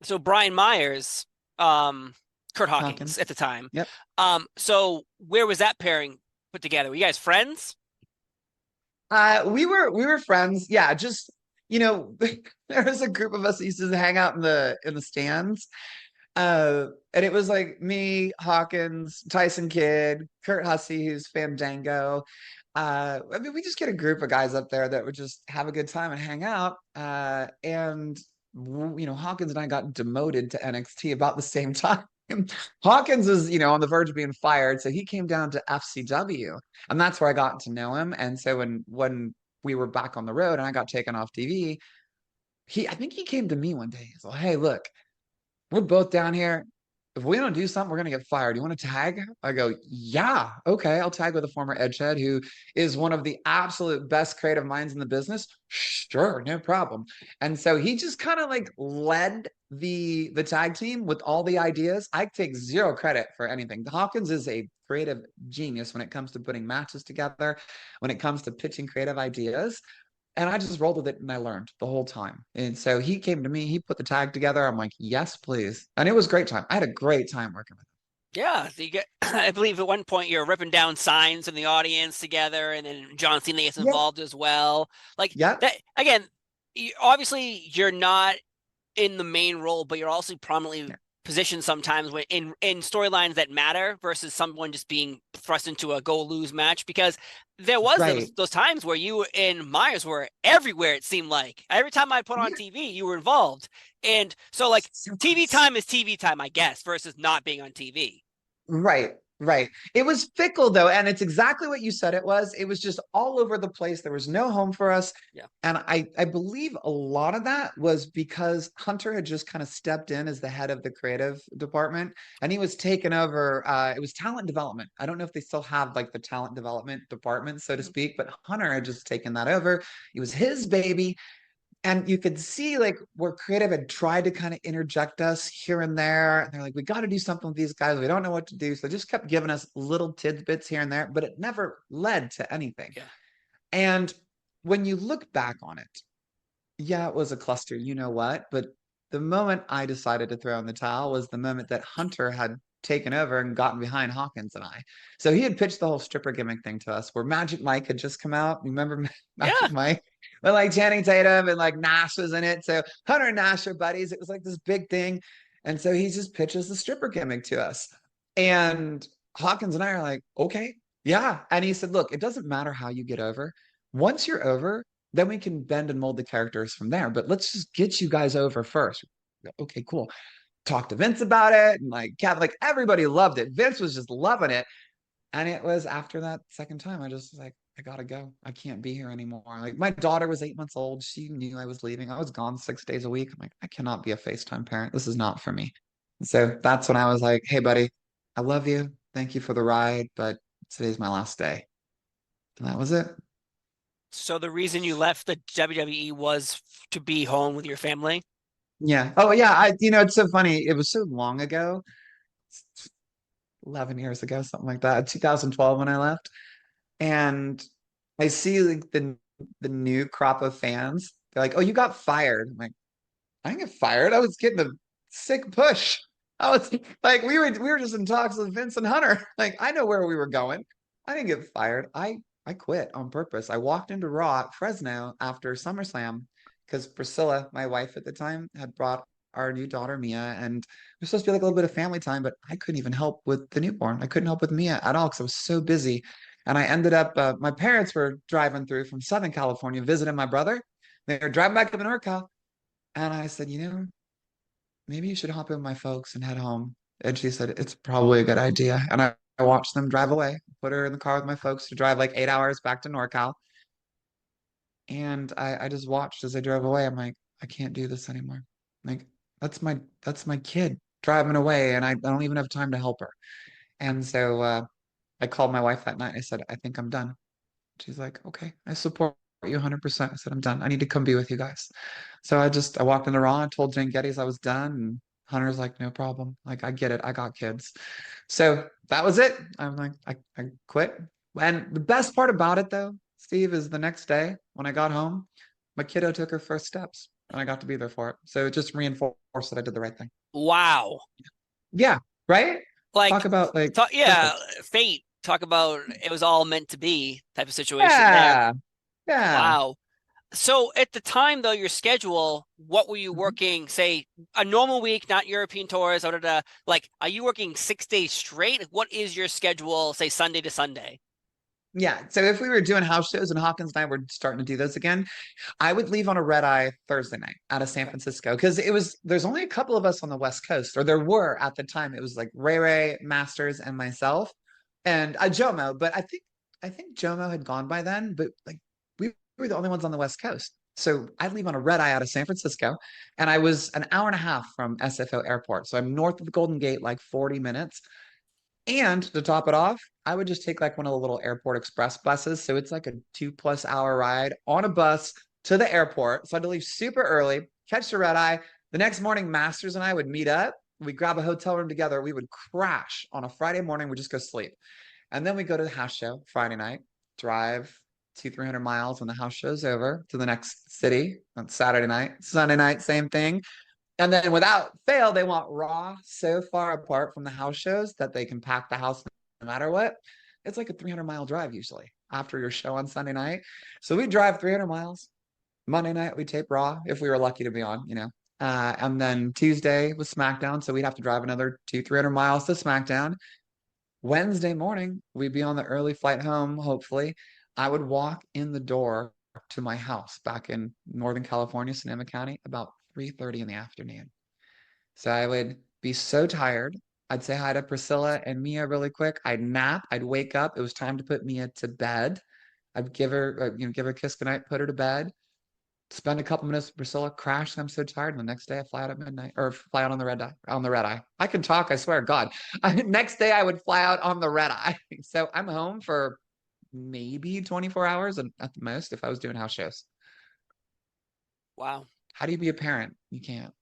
So Brian Myers, Kurt Hawkins at Hawkins. the time. Yep. So where was that pairing put together? Were you guys friends? We were friends. Yeah, just you know, there was a group of us that used to hang out in the stands. And it was like me, Hawkins, Tyson Kidd, Kurt Hussey, who's Fandango. I mean, we just get a group of guys up there that would just have a good time and hang out. Hawkins and I got demoted to NXT about the same time. Hawkins was, on the verge of being fired, so he came down to FCW, and that's where I got to know him. And so when we were back on the road and I got taken off TV, I think he came to me one day. He's like, "Hey, look, we're both down here. If we don't do something, we're gonna get fired. You want to tag?" I go, "Yeah, okay, I'll tag with a former Edgehead who is one of the absolute best creative minds in the business." Sure, no problem. And so he just kind of like led the tag team with all the ideas. I take zero credit for anything. Hawkins is a creative genius when it comes to putting matches together, when it comes to pitching creative ideas. And I just rolled with it and I learned the whole time. And so he came to me, he put the tag together. I'm like, yes, please. And it was a great time. I had a great time working with Yeah, so you get. I believe at one point you're ripping down signs in the audience together, and then John Cena gets him. Yep. involved as well. Like Yep. that again. Obviously, you're not in the main role, but you're also prominently Yeah. positioned sometimes when in storylines that matter versus someone just being thrust into a go lose match. Because there was those Right. those times where you and Myers were everywhere. It seemed like every time I put on Yeah. TV, you were involved, and so like So TV close. time is TV time, I guess, versus not being on TV. Right, right. It was fickle though, and it's exactly what you said it was. It was just all over the place. There was no home for us. Yeah. And I believe a lot of that was because Hunter had just kind of stepped in as the head of the creative department and he was taken over. It was talent development. I don't know if they still have like the talent development department, so to Mhm. speak, but Hunter had just taken that over. It was his baby. And you could see like where creative had tried to kind of interject us here and there. And they're like, we got to do something with these guys. We don't know what to do. So they just kept giving us little tidbits here and there, but it never led to anything. Yeah. And when you look back on it, yeah, it was a cluster, you know what? But the moment I decided to throw in the towel was the moment that Hunter had taken over and gotten behind Hawkins and I. So he had pitched the whole stripper gimmick thing to us where Magic Mike had just come out. Remember Yeah. Magic Mike? But like Channing Tatum and like Nash was in it. So Hunter and Nash are buddies. It was like this big thing. And so he just pitches the stripper gimmick to us. And Hawkins and I are like, okay, yeah. And he said, look, it doesn't matter how you get over. Once you're over, then we can bend and mold the characters from there. But let's just get you guys over first. Okay, cool. Talk to Vince about it, and like like everybody loved it. Vince was just loving it. And it was after that second time, I just was like, I gotta go. I can't be here anymore. Like my daughter was 8 months old. She knew I was leaving. I was gone 6 days a week. I'm like, I cannot be a FaceTime parent. This is not for me. So that's when I was like, hey buddy, I love you. Thank you for the ride, but today's my last day. And that was it. So the reason you left the WWE was to be home with your family. Yeah. Oh, yeah. It's so funny. It was so long ago, 11 years ago, something like that, 2012 when I left. And I see like the new crop of fans. They're like, "Oh, you got fired." I'm like, "I didn't get fired. I was getting a sick push." I was like, we were just in talks with Vince and Hunter. Like, I know where we were going. I didn't get fired. I quit on purpose. I walked into Raw at Fresno after SummerSlam because Priscilla, my wife at the time, had brought our new daughter Mia, and it was supposed to be like a little bit of family time, but I couldn't even help with the newborn. I couldn't help with Mia at all because I was so busy. And I ended up, my parents were driving through from Southern California visiting my brother. They were driving back up in NorCal, and I said, maybe you should hop in with my folks and head home. And she said, it's probably a good idea. And I watched them drive away, put her in the car with my folks to drive like 8 hours back to NorCal. And I just watched as they drove away. I'm like, I can't do this anymore. Like, that's my kid driving away, and I don't even have time to help her. And so I called my wife that night. I said, I think I'm done. She's like, okay, I support you 100%. I said, I'm done. I need to come be with you guys. So I walked into Raw, and told Jane Geddes I was done. And Hunter's like, no problem. Like, I get it. I got kids. So that was it. I'm like, I quit. And the best part about it though, Steve, is the next day when I got home, my kiddo took her first steps. and I got to be there for it. So it just reinforced that I did the right thing. Wow. Yeah, right? Like, Talk about like yeah, perfect. fate. Talk about it was all meant to be type of situation there. Yeah, yeah. Wow. So at the time, though, your schedule, what were you Mhm. working, say, a normal week, not European tours, like, are you working 6 days straight? What is your schedule, say, Sunday to Sunday? Yeah. So if we were doing house shows and Hawkins and I were starting to do those again, I would leave on a red eye Thursday night out of San Okay. Francisco because there's only a couple of us on the West Coast, or there were at the time. It was like Ray, Masters, and myself, and Jomo. But I think Jomo had gone by then. But like we were the only ones on the West Coast. So I'd leave on a red eye out of San Francisco, and I was an hour and a half from SFO Airport. So I'm north of the Golden Gate, like 40 minutes. And to top it off, I would just take like one of the little airport express buses. So it's like a 2+ hour ride on a bus to the airport. So I had to leave super early, catch the red eye. The next morning, Masters and I would meet up. We'd grab a hotel room together. We would crash on a Friday morning. We'd just go sleep. And then we go to the house show Friday night, drive 300 miles when the house show's over to the next city on Saturday night. Sunday night, same thing. And then without fail, they want Raw so far apart from the house shows that they can pack the house no matter what. It's like a 300-mile drive usually after your show on Sunday night. So we drive 300 miles. Monday night, we tape Raw if we were lucky to be on. And then Tuesday was SmackDown. So we'd have to drive another 300 miles to SmackDown. Wednesday morning, we'd be on the early flight home, hopefully. I would walk in the door to my house back in Northern California, Sonoma County, about 3:30 in the afternoon. So I would be so tired. I'd say hi to Priscilla and Mia really quick. I'd nap. I'd wake up. It was time to put Mia to bed. I'd give her a kiss goodnight, put her to bed, spend a couple minutes with Priscilla, crash. I'm so tired. And the next day I fly out at midnight or fly out on the red eye. On the red eye. I can talk, I swear, God. Next day I would fly out on the red eye. So I'm home for maybe 24 hours and at the most if I was doing house shows. Wow. How do you be a parent? You can't.